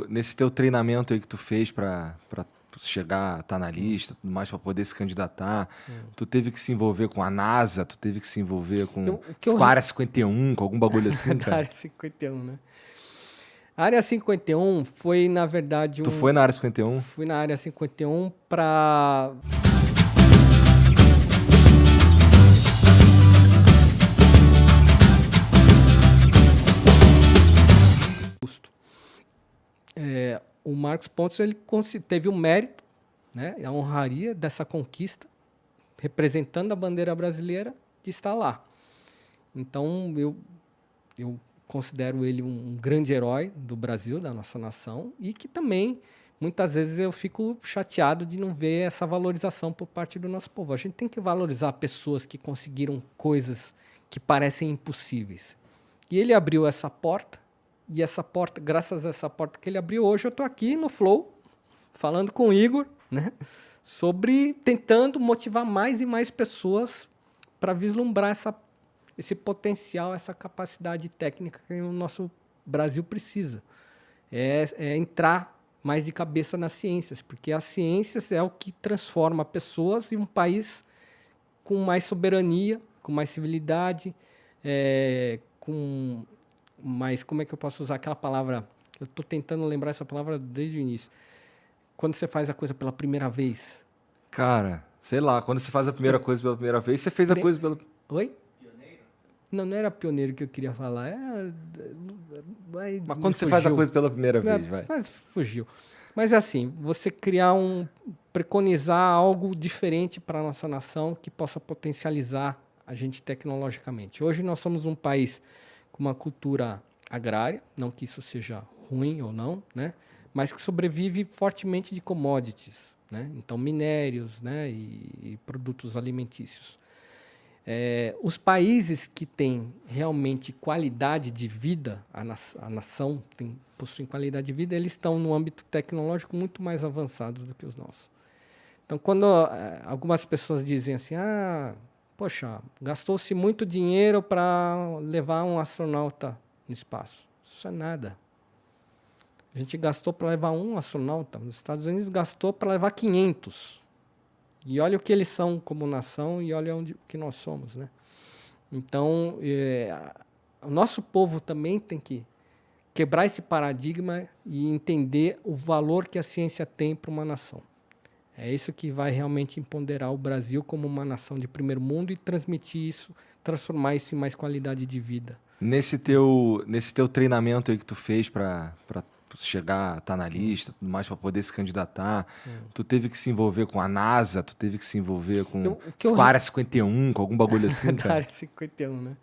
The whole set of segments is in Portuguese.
Nesse teu treinamento aí que tu fez pra chegar, tá na lista, tudo mais, pra poder se candidatar, tu teve que se envolver com a NASA, tu teve que se envolver O que eu com a Área 51, com algum bagulho assim, da cara? área 51, né? A área 51 foi, na verdade, Tu foi na Área 51? fui na área 51 para o Marcos Pontes ele teve o mérito, né, a honraria dessa conquista, representando a bandeira brasileira, de estar lá. Então eu considero ele um grande herói do Brasil, da nossa nação, e que também muitas vezes eu fico chateado de não ver essa valorização por parte do nosso povo. A gente tem que valorizar pessoas que conseguiram coisas que parecem impossíveis. E ele abriu essa porta, e essa porta, graças a essa porta que ele abriu, hoje eu estou aqui no Flow, falando com o Igor, né, sobre tentando motivar mais e mais pessoas para vislumbrar esse potencial, essa capacidade técnica que o nosso Brasil precisa. É entrar mais de cabeça nas ciências, porque as ciências é o que transforma pessoas em um país com mais soberania, com mais civilidade, com mais... Como é que eu posso usar aquela palavra? Eu estou tentando lembrar essa palavra desde o início. Quando você faz a coisa pela primeira vez. Cara, sei lá, quando você faz a primeira coisa pela primeira vez, você fez a coisa pela... Oi? Não, não era pioneiro que eu queria falar. Mas quando você faz a coisa pela primeira vez, vai. Mas fugiu. Mas é assim, você preconizar algo diferente para a nossa nação que possa potencializar a gente tecnologicamente. Hoje nós somos um país com uma cultura agrária, não que isso seja ruim ou não, né? Mas que sobrevive fortemente de commodities, né? Então minérios, né? e produtos alimentícios. Os países que têm realmente qualidade de vida, a nação possui qualidade de vida, eles estão no âmbito tecnológico muito mais avançados do que os nossos. Então, quando algumas pessoas dizem assim, poxa, gastou-se muito dinheiro para levar um astronauta no espaço. Isso é nada. A gente gastou para levar um astronauta, os Estados Unidos gastou para levar 500. E olha o que eles são como nação e olha o que nós somos, né? Então, o nosso povo também tem que quebrar esse paradigma e entender o valor que a ciência tem para uma nação. É isso que vai realmente empoderar o Brasil como uma nação de primeiro mundo e transmitir isso, transformar isso em mais qualidade de vida. Nesse teu treinamento aí que tu fez pra chegar, tá na lista, tudo mais, pra poder se candidatar, tu teve que se envolver com a NASA, tu teve que se envolver com a Área 51, com algum bagulho assim, Da cara? área 51, né?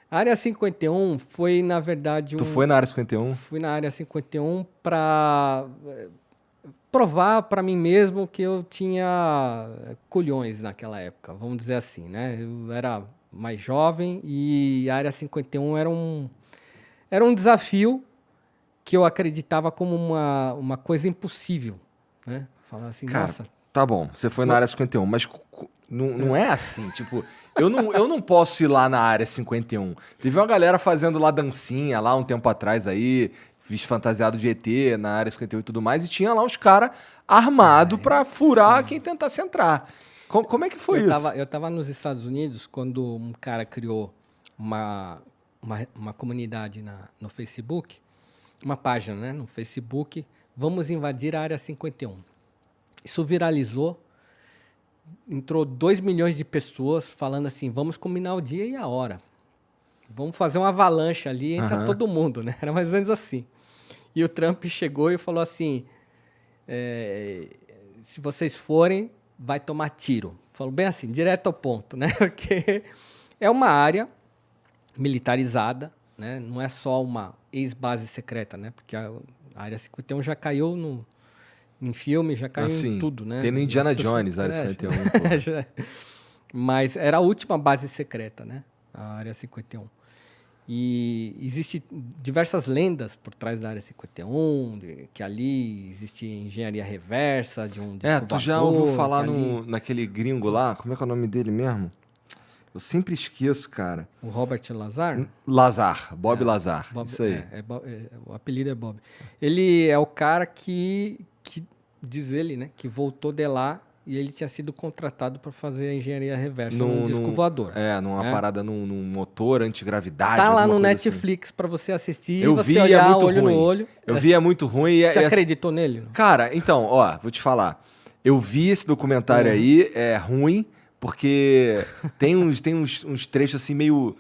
A área 51 foi, na verdade, Tu foi na Área 51? Fui na área 51 para provar para mim mesmo que eu tinha culhões naquela época, vamos dizer assim, né? Eu era mais jovem e a área 51 era um desafio que eu acreditava como uma coisa impossível, né? Falar assim, Cara, nossa... tá bom, você foi na Área 51, mas não é assim, tipo... Eu não posso ir lá na Área 51. Teve uma galera fazendo lá dancinha lá um tempo atrás aí, fantasiado de ET na Área 51 e tudo mais, e tinha lá os caras armados pra furar quem tentasse entrar. Como é que foi isso? Eu estava nos Estados Unidos quando um cara criou uma comunidade no Facebook, uma página, né, no Facebook, vamos invadir a Área 51. Isso viralizou, entrou 2 milhões de pessoas falando assim, vamos combinar o dia e a hora. Vamos fazer uma avalanche ali, entra todo mundo, né? Era mais ou menos assim. E o Trump chegou e falou assim, se vocês forem, vai tomar tiro. Falou bem assim, direto ao ponto, né? Porque é uma área militarizada, né? Não é só uma ex-base secreta, né? Porque a Área 51 já caiu em filme, já caiu em tudo, né? Tem no Indiana Jones, a Área 51. Pô. Mas era a última base secreta, né? A Área 51. E existem diversas lendas por trás da Área 51, que ali existe engenharia reversa de um disco Tu já ouviu falar ali... naquele gringo lá? Como é que é o nome dele mesmo? Eu sempre esqueço, cara. O Robert Lazar? Lazar, Bob Lazar. Bob, Isso aí. O apelido é Bob. Ele é o cara que diz ele, né, que voltou de lá e ele tinha sido contratado para fazer a engenharia reversa num disco voador. Numa parada num motor antigravidade. Tá lá no assim. Netflix para você assistir Eu e você vi, olhar é muito olho ruim. no olho. Eu vi, é muito ruim. Você acreditou nele? Cara, então, ó, vou te falar. Eu vi esse documentário aí, é ruim, porque tem uns trechos assim meio...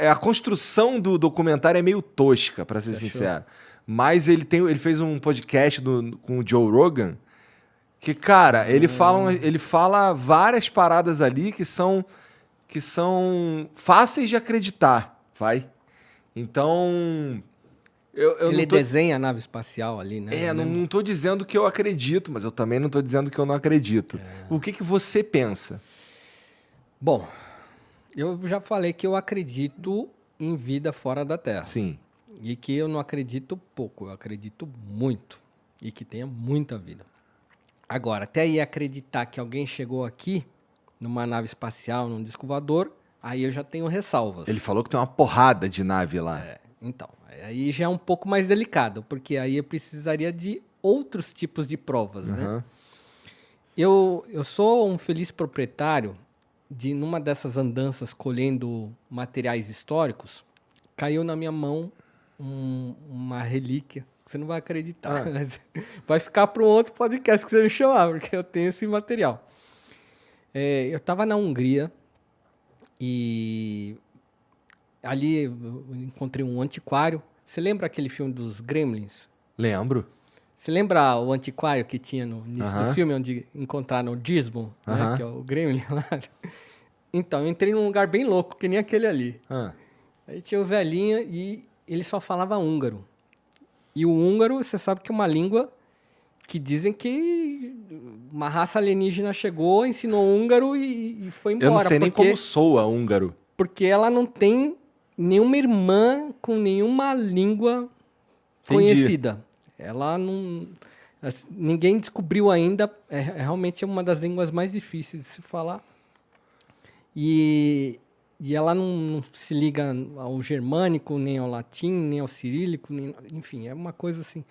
a construção do documentário é meio tosca, pra ser sincero. Mas ele fez um podcast com o Joe Rogan, que, cara, ele fala várias paradas ali que são fáceis de acreditar, vai? Então... ele desenha a nave espacial ali, né? Não tô dizendo que eu acredito, mas eu também não tô dizendo que eu não acredito. O que você pensa? Bom, eu já falei que eu acredito em vida fora da Terra. Sim. E que eu não acredito pouco, eu acredito muito. E que tenha muita vida. Agora, até aí acreditar que alguém chegou aqui, numa nave espacial, num disco voador, aí eu já tenho ressalvas. Ele falou que tem uma porrada de nave lá. Então, aí já é um pouco mais delicado, porque aí eu precisaria de outros tipos de provas, né? Eu sou um feliz proprietário de, numa dessas andanças colhendo materiais históricos, caiu na minha mão uma relíquia. Você não vai acreditar, mas vai ficar para um outro podcast que você me chamar, porque eu tenho esse material. Eu estava na Hungria e ali eu encontrei um antiquário. Você lembra aquele filme dos Gremlins? Lembro. Você lembra o antiquário que tinha no início do filme, onde encontraram o Dismo, né, que é o Gremlin lá? Então, eu entrei num lugar bem louco, que nem aquele ali. Aí tinha o velhinho e ele só falava húngaro. E o húngaro, você sabe que é uma língua que dizem que uma raça alienígena chegou, ensinou húngaro e foi embora. Eu não sei nem como soa húngaro. Porque ela não tem nenhuma irmã com nenhuma língua conhecida. Ela não... Ninguém descobriu ainda. Realmente é uma das línguas mais difíceis de se falar. E ela não se liga ao germânico, nem ao latim, nem ao cirílico, enfim, é uma coisa assim.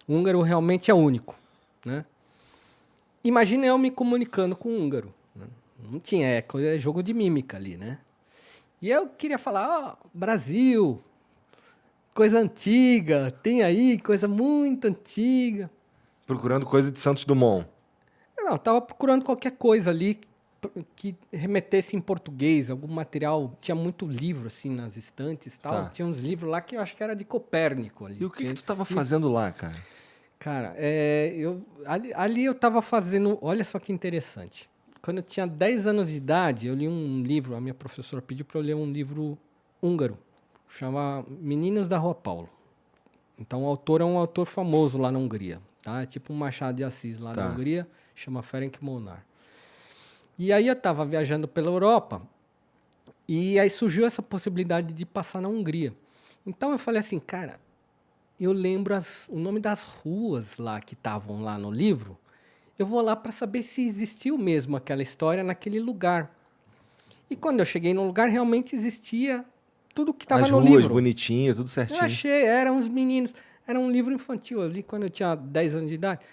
O húngaro realmente é único, né? Imagina eu me comunicando com o húngaro. Né? Não tinha, é jogo de mímica ali, né? E eu queria falar, Brasil, coisa antiga, tem aí coisa muito antiga. Procurando coisa de Santos Dumont. Não, estava procurando qualquer coisa ali que remetesse em português, algum material. Tinha muito livro, assim, nas estantes e tal. Tinha uns livros lá que eu acho que era de Copérnico. Ali. E o que tu estava fazendo lá, cara? Cara, ali eu estava fazendo... Olha só que interessante. Quando eu tinha 10 anos de idade, eu li um livro, a minha professora pediu para eu ler um livro húngaro, chama Meninos da Rua Paulo. Então o autor é um autor famoso lá na Hungria. Tá? É tipo um Machado de Assis lá na Hungria, chama Ferenc Molnár. E aí eu estava viajando pela Europa e aí surgiu essa possibilidade de passar na Hungria. Então eu falei assim, cara, eu lembro o nome das ruas lá que estavam lá no livro, eu vou lá para saber se existiu mesmo aquela história naquele lugar. E quando eu cheguei no lugar, realmente existia tudo que estava no livro. As ruas bonitinho, tudo certinho. Eu achei, eram uns meninos, era um livro infantil, eu li quando eu tinha 10 anos de idade,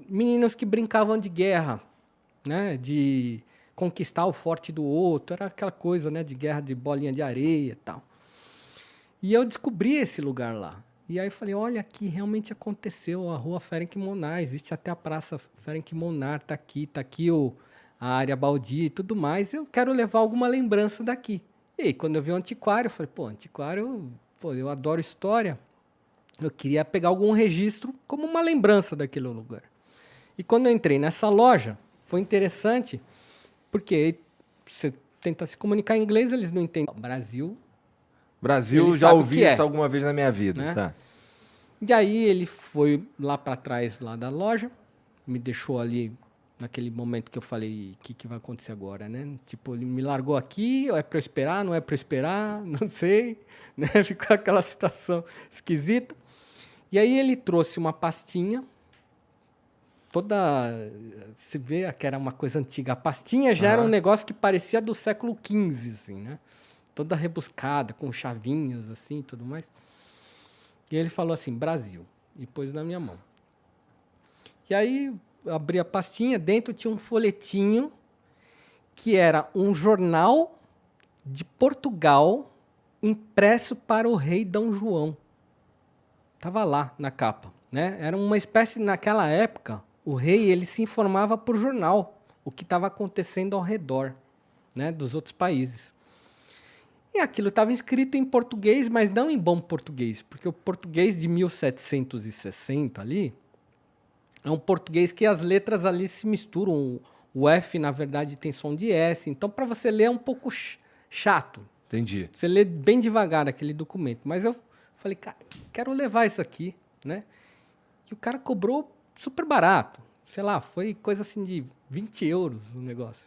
meninos que brincavam de guerra, né, de conquistar o forte do outro, era aquela coisa, né, de guerra de bolinha de areia e tal. E eu descobri esse lugar lá. E aí eu falei, olha, aqui realmente aconteceu, a rua Ferenc Molnár, existe até a praça Ferenc Molnár, tá aqui a área baldia e tudo mais, eu quero levar alguma lembrança daqui. E aí, quando eu vi o antiquário, eu falei, antiquário, eu adoro história, eu queria pegar algum registro como uma lembrança daquele lugar. E quando eu entrei nessa loja, foi interessante, porque você tenta se comunicar em inglês, eles não entendem. Brasil, já ouvi isso alguma vez na minha vida. Né? Tá. E aí ele foi lá para trás lá da loja, me deixou ali naquele momento que eu falei, o que vai acontecer agora, né? Tipo, ele me largou aqui, é para eu esperar, não é para eu esperar, não sei, né? Ficou aquela situação esquisita. E aí ele trouxe uma pastinha Se vê que era uma coisa antiga. A pastinha já era um negócio que parecia do século XV, assim, né? Toda rebuscada, com chavinhas, assim, e tudo mais. E ele falou assim, Brasil, e pôs na minha mão. E aí, eu abri a pastinha, dentro tinha um folhetinho que era um jornal de Portugal impresso para o rei Dom João. Estava lá na capa, né? Era uma espécie, naquela época, o rei ele se informava por jornal o que estava acontecendo ao redor, né, dos outros países. E aquilo estava escrito em português, mas não em bom português, porque o português de 1760 ali é um português que as letras ali se misturam. O F, na verdade, tem som de S. Então, para você ler é um pouco chato. Entendi. Você lê bem devagar aquele documento. Mas eu falei, cara, quero levar isso aqui, né? E o cara cobrou super barato. Sei lá, foi coisa assim de 20 euros o negócio.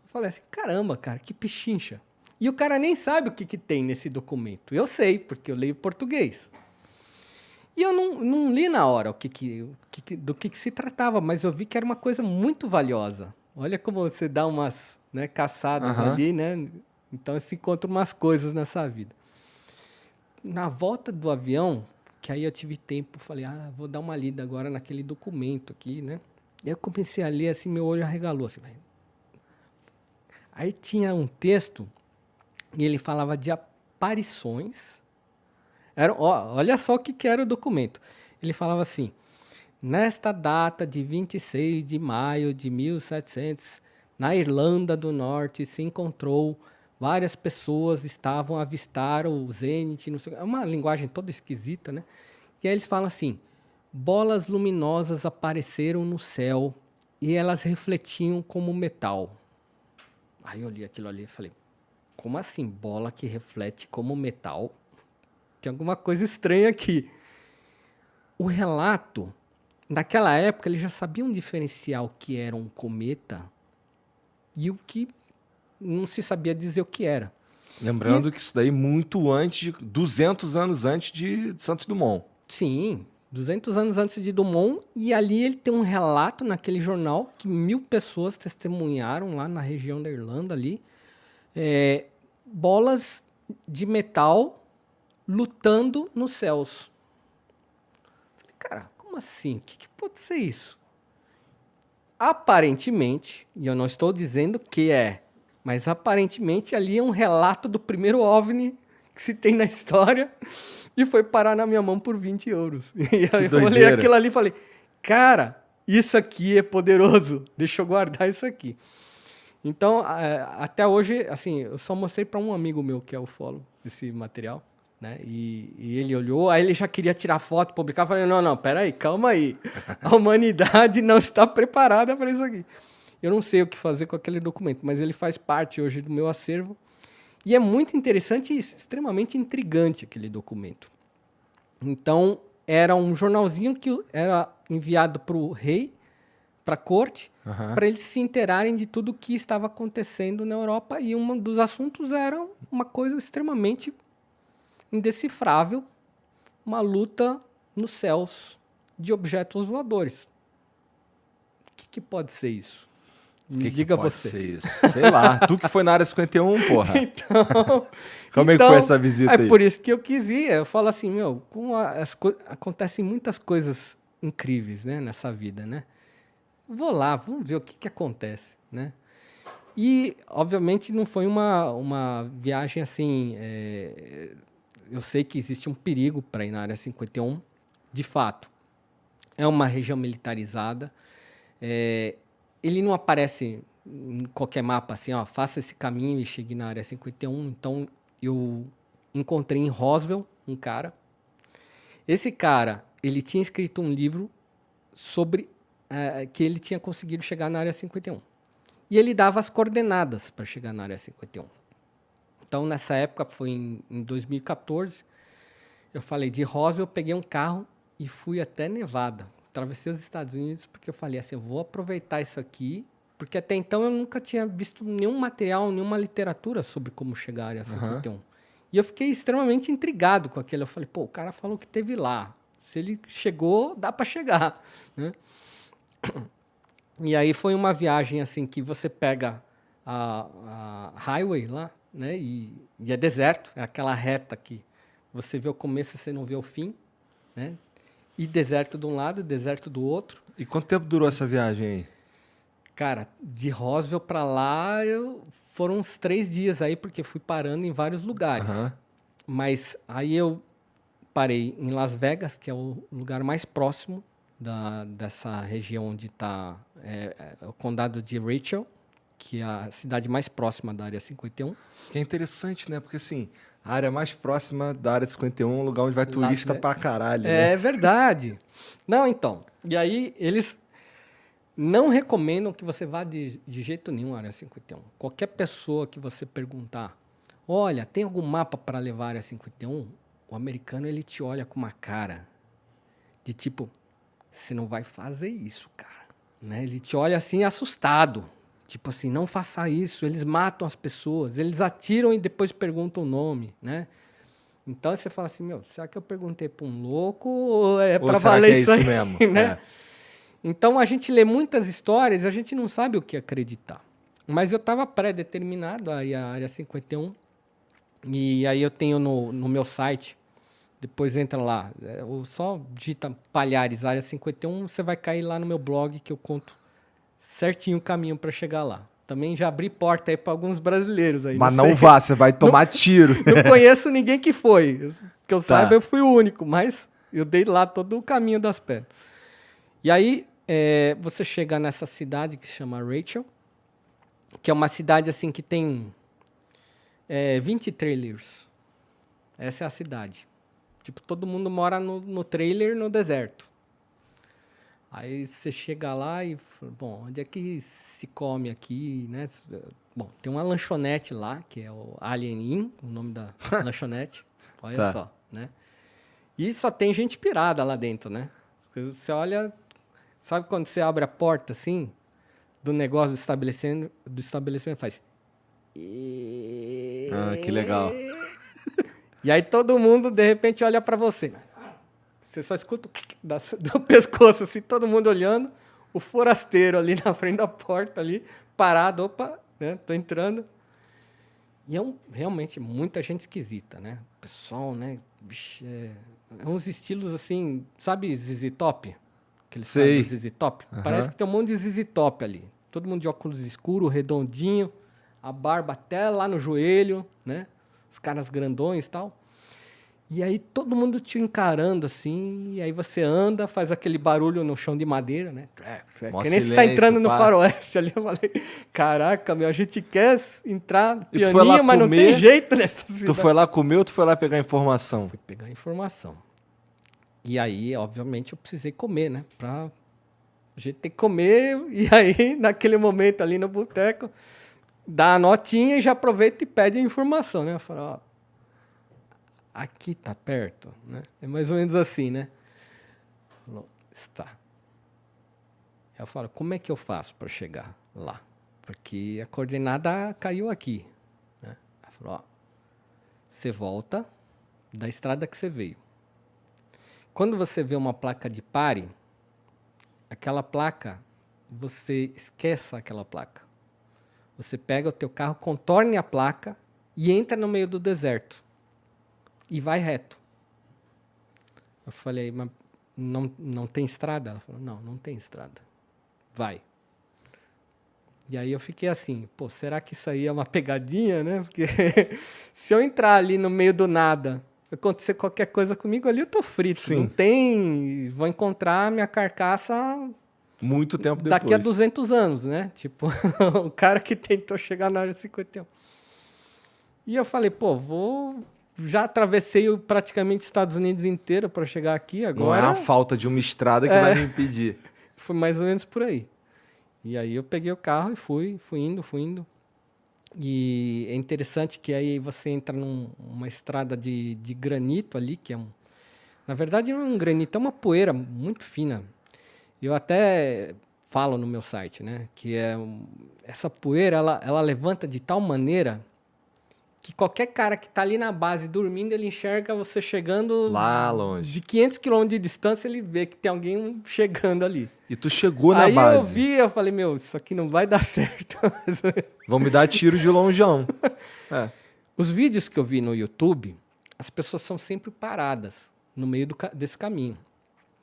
Eu falei assim, caramba, cara, que pichincha. E o cara nem sabe o que tem nesse documento. Eu sei, porque eu leio português. E eu não li na hora do que se tratava, mas eu vi que era uma coisa muito valiosa. Olha como você dá umas, né, caçadas ali, né? Então você encontra umas coisas nessa vida. Na volta do avião, que aí eu tive tempo, falei, vou dar uma lida agora naquele documento aqui, né? E eu comecei a ler, assim, meu olho arregalou, assim. Aí tinha um texto, e ele falava de aparições. Olha só o que era o documento. Ele falava assim, nesta data de 26 de maio de 1700, na Irlanda do Norte se encontrou várias pessoas estavam a avistar o zênite, não sei, é uma linguagem toda esquisita, né? E aí eles falam assim, bolas luminosas apareceram no céu e elas refletiam como metal. Aí eu li aquilo ali e falei, como assim bola que reflete como metal? Tem alguma coisa estranha aqui. O relato, naquela época, eles já sabiam diferenciar o que era um cometa e o que não se sabia dizer o que era. Lembrando que isso daí muito antes, 200 anos antes de Santos Dumont. Sim, 200 anos antes de Dumont. E ali ele tem um relato naquele jornal que 1000 pessoas testemunharam lá na região da Irlanda ali. Bolas de metal lutando nos céus. Falei, cara, como assim? O que pode ser isso? Aparentemente, e eu não estou dizendo que mas aparentemente ali é um relato do primeiro OVNI que se tem na história e foi parar na minha mão por 20 euros. E aí eu olhei aquilo ali e falei, cara, isso aqui é poderoso, deixa eu guardar isso aqui. Então, até hoje, assim, eu só mostrei para um amigo meu que é ufólogo esse material, né? E ele olhou, aí ele já queria tirar foto, publicar, eu falei, não, peraí, calma aí, a humanidade não está preparada para isso aqui. Eu não sei o que fazer com aquele documento, mas ele faz parte hoje do meu acervo. E é muito interessante e extremamente intrigante aquele documento. Então, era um jornalzinho que era enviado para o rei, para a corte, para eles se inteirarem de tudo o que estava acontecendo na Europa. E um dos assuntos era uma coisa extremamente indecifrável, uma luta nos céus de objetos voadores. O que pode ser isso? Me diga pode você. Ser isso? Sei lá. Tu que foi na área 51, porra. Então, Como é que foi essa visita aí? É por isso que eu quis ir. Eu falo assim, acontecem muitas coisas incríveis, né, nessa vida, né? Vou lá, vamos ver o que acontece, né? E, obviamente, não foi uma viagem assim... eu sei que existe um perigo para ir na área 51, de fato. É uma região militarizada. Ele não aparece em qualquer mapa assim, ó, faça esse caminho e chegue na área 51. Então, eu encontrei em Roswell um cara. Esse cara, ele tinha escrito um livro sobre que ele tinha conseguido chegar na área 51. E ele dava as coordenadas para chegar na área 51. Então, nessa época, foi em 2014, eu falei, de Roswell, eu peguei um carro e fui até Nevada. Atravessei os Estados Unidos porque eu falei assim, eu vou aproveitar isso aqui, porque até então eu nunca tinha visto nenhum material, nenhuma literatura sobre como chegar à área 51. E eu fiquei extremamente intrigado com aquilo. Eu falei, pô, o cara falou que teve lá. Se ele chegou, dá para chegar, né? E aí foi uma viagem assim que você pega a highway lá, né? E é deserto, é aquela reta que você vê o começo e você não vê o fim, né? E deserto de um lado, deserto do outro. E quanto tempo durou essa viagem aí? Cara, de Roswell para lá foram uns 3 dias aí, porque fui parando em vários lugares. Aham. Mas aí eu parei em Las Vegas, que é o lugar mais próximo dessa região onde está o condado de Rachel, que é a cidade mais próxima da Área 51. Que é interessante, né? Porque assim, a área mais próxima da área 51 é um lugar onde vai turista pra caralho, né? É verdade. Não, então. E aí eles não recomendam que você vá de jeito nenhum à Área 51. Qualquer pessoa que você perguntar, olha, tem algum mapa para levar à Área 51? O americano, ele te olha com uma cara de tipo, você não vai fazer isso, cara. Né? Ele te olha assim assustado. Tipo assim, não faça isso. Eles matam as pessoas. Eles atiram e depois perguntam o nome, né? Então você fala assim, meu, será que eu perguntei para um louco ou é para valer isso aí? Mesmo? Né? É. Então a gente lê muitas histórias e a gente não sabe o que acreditar. Mas eu estava pré-determinado a ir à Área 51. E aí eu tenho no meu site, depois entra lá, ou só digita Palhares Área 51, você vai cair lá no meu blog que eu conto certinho o caminho para chegar lá. Também já abri porta aí para alguns brasileiros aí. Mas não vá, você vai tomar tiro. Não conheço ninguém que foi. Que eu saiba, eu fui o único, mas eu dei lá todo o caminho das pedras. E aí você chega nessa cidade que se chama Rachel, que é uma cidade assim que tem 20 trailers. Essa é a cidade. Tipo, todo mundo mora no trailer no deserto. Aí você chega lá e fala, bom, onde é que se come aqui, né? Bom, tem uma lanchonete lá, que é o Alien Inn, o nome da lanchonete. Olha só, né? E só tem gente pirada lá dentro, né? Você olha, sabe quando você abre a porta assim, do negócio do estabelecimento faz... Ah, que legal. E aí todo mundo, de repente, olha para você. Você só escuta do pescoço, assim, todo mundo olhando. O forasteiro ali na frente da porta, ali, parado. Opa, né? Tô entrando. E realmente muita gente esquisita, né? O pessoal, né? Bicho, uns estilos assim, sabe ZZ Top? Aqueles Sei. ZZ Top? Parece que tem um monte de ZZ Top ali. Todo mundo de óculos escuros, redondinho. A barba até lá no joelho, né? Os caras grandões e tal. E aí todo mundo te encarando assim, e aí você anda, faz aquele barulho no chão de madeira, né? Que nem você tá entrando no faroeste ali. Eu falei, caraca, meu, a gente quer entrar pianinho, mas não tem jeito nessa cidade. Tu foi lá comer ou tu foi lá pegar informação? Fui pegar informação. E aí, obviamente, eu precisei comer, né? A gente tem que comer, e aí, naquele momento ali no boteco, dá a notinha e já aproveita e pede a informação, né? Eu falo, ó, aqui tá perto, né? É mais ou menos assim, né? Falou, está. Eu falo, como é que eu faço para chegar lá? Porque a coordenada caiu aqui, né? Ela falou, ó, você volta da estrada que você veio. Quando você vê uma placa de pare, aquela placa, você esqueça aquela placa. Você pega o teu carro, contorne a placa e entra no meio do deserto. E vai reto. Eu falei, mas não tem estrada? Ela falou, não tem estrada. Vai. E aí eu fiquei assim, pô, será que isso aí é uma pegadinha, né? Porque se eu entrar ali no meio do nada, acontecer qualquer coisa comigo ali, eu tô frito. Sim. Não tem... Vou encontrar minha carcaça... Muito tempo depois. Daqui a 200 anos, né? Tipo, o cara que tentou chegar na área 51. E eu falei, pô, já atravessei praticamente os Estados Unidos inteiro para chegar aqui agora. Não é a falta de uma estrada que vai me impedir. Foi mais ou menos por aí. E aí eu peguei o carro e fui indo. E é interessante que aí você entra numa estrada de granito ali, que na verdade não é um granito, é uma poeira muito fina. Eu até falo no meu site, né, que essa poeira ela levanta de tal maneira que qualquer cara que tá ali na base dormindo, ele enxerga você chegando... Lá longe. De 500 km de distância, ele vê que tem alguém chegando ali. E tu chegou na Aí base. eu vi, eu falei, meu, isso aqui não vai dar certo. Vão me dar tiro de longeão. Os vídeos que eu vi no YouTube, as pessoas são sempre paradas no meio desse caminho.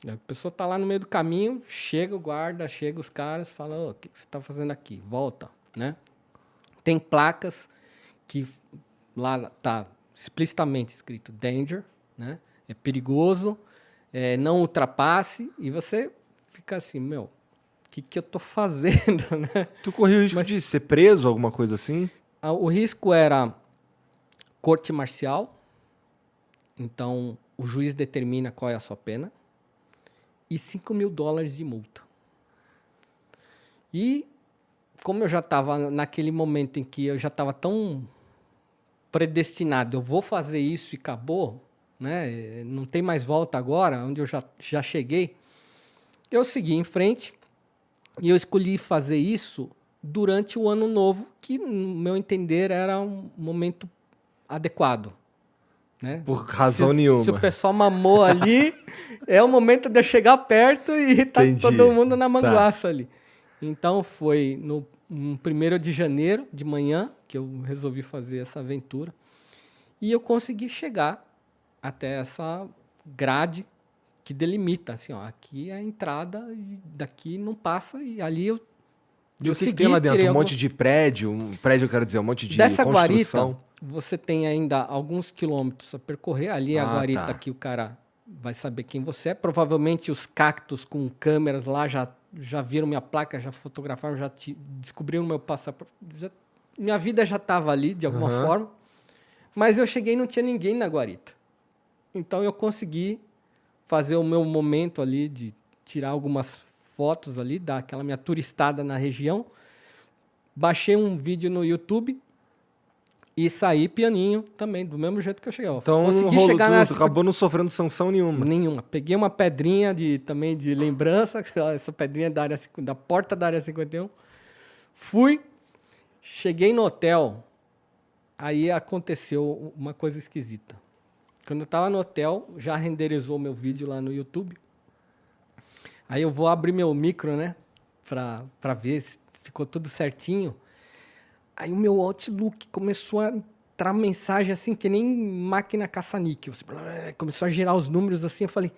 A pessoa tá lá no meio do caminho, chega o guarda, chega os caras, fala, o que você tá fazendo aqui? Volta, né? Tem placas que lá tá explicitamente escrito danger, né? É perigoso, não ultrapasse, e você fica assim, meu, o que eu tô fazendo, né? Tu correu o risco de ser preso, alguma coisa assim? O risco era corte marcial, então o juiz determina qual é a sua pena, e $5.000 de multa. E como eu já estava naquele momento em que eu já estava tão predestinado, eu vou fazer isso e acabou, né? Não tem mais volta agora, onde eu já cheguei, eu segui em frente e eu escolhi fazer isso durante o ano novo, que, no meu entender, era um momento adequado. Né? Por razão nenhuma. Se o pessoal mamou ali, é o momento de eu chegar perto e tá todo mundo na manguaça ali. Então, foi no 1º de janeiro, de manhã, que eu resolvi fazer essa aventura. E eu consegui chegar até essa grade que delimita, assim, ó, aqui é a entrada, e daqui não passa, e ali eu E o que tem lá dentro? Um monte de prédio? Um prédio, eu quero dizer, um monte de dessa construção? guarita, você tem ainda alguns quilômetros a percorrer. Ali é a guarita que o cara vai saber quem você é. Provavelmente os cactos com câmeras lá já viram minha placa, já fotografaram, já descobriram meu passaporte. Minha vida já estava ali, de alguma forma. Mas eu cheguei e não tinha ninguém na guarita. Então eu consegui fazer o meu momento ali de tirar algumas fotos ali, dar aquela minha turistada na região. Baixei um vídeo no YouTube e saí pianinho também, do mesmo jeito que eu cheguei. Então, consegui chegar na... tu acabou não sofrendo sanção nenhuma. Nenhuma. Peguei uma pedrinha também de lembrança, essa pedrinha da porta da área 51. Fui, cheguei no hotel, aí aconteceu uma coisa esquisita. Quando eu estava no hotel, já renderizou meu vídeo lá no YouTube. Aí eu vou abrir meu micro, né, pra ver se ficou tudo certinho. Aí o meu Outlook começou a entrar mensagem assim, que nem máquina caça-níquel. Começou a girar os números assim, eu falei,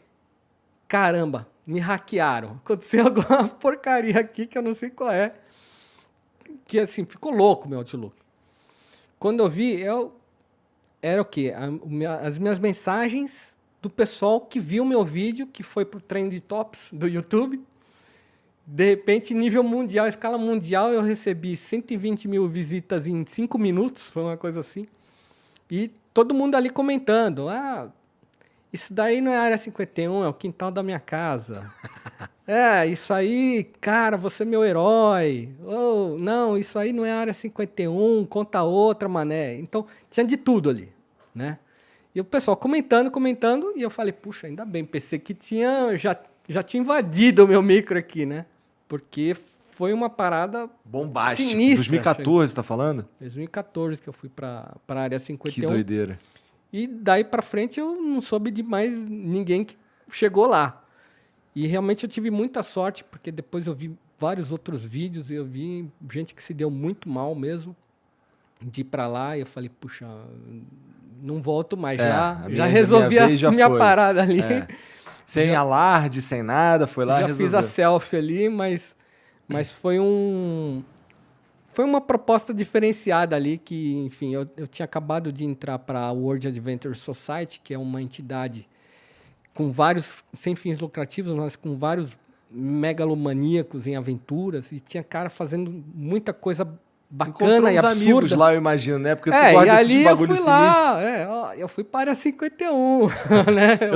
caramba, me hackearam. Aconteceu alguma porcaria aqui que eu não sei qual é. Que assim, ficou louco o meu Outlook. Quando eu vi, era o quê? As minhas mensagens do pessoal que viu o meu vídeo, que foi pro Trend Tops do YouTube. De repente, nível mundial, escala mundial, eu recebi 120 mil visitas em 5 minutos, foi uma coisa assim. E todo mundo ali comentando, isso daí não é área 51, é o quintal da minha casa. Isso aí, cara, você é meu herói. Não, isso aí não é área 51, conta outra, mané. Então, tinha de tudo ali, né? E o pessoal comentando, e eu falei, puxa, ainda bem, pensei que já tinha invadido o meu micro aqui, né? Porque foi uma parada bombástica. Sinistra. 2014, tá falando? 2014 que eu fui pra área 51. Que doideira. E daí pra frente eu não soube de mais ninguém que chegou lá. E realmente eu tive muita sorte, porque depois eu vi vários outros vídeos e eu vi gente que se deu muito mal mesmo de ir pra lá. E eu falei, puxa, não volto mais. Já resolvi a minha parada ali. Sem alarde, sem nada, foi lá e resolveu. Fiz a selfie ali, mas foi uma proposta diferenciada ali que, enfim, eu tinha acabado de entrar para a World Adventure Society, que é uma entidade com vários, sem fins lucrativos, mas com vários megalomaníacos em aventuras, e tinha cara fazendo muita coisa bacana e absurda. Amigos lá, eu imagino, né? Porque tu gosta desses bagulhos sinistros. Eu fui para a área 51, né?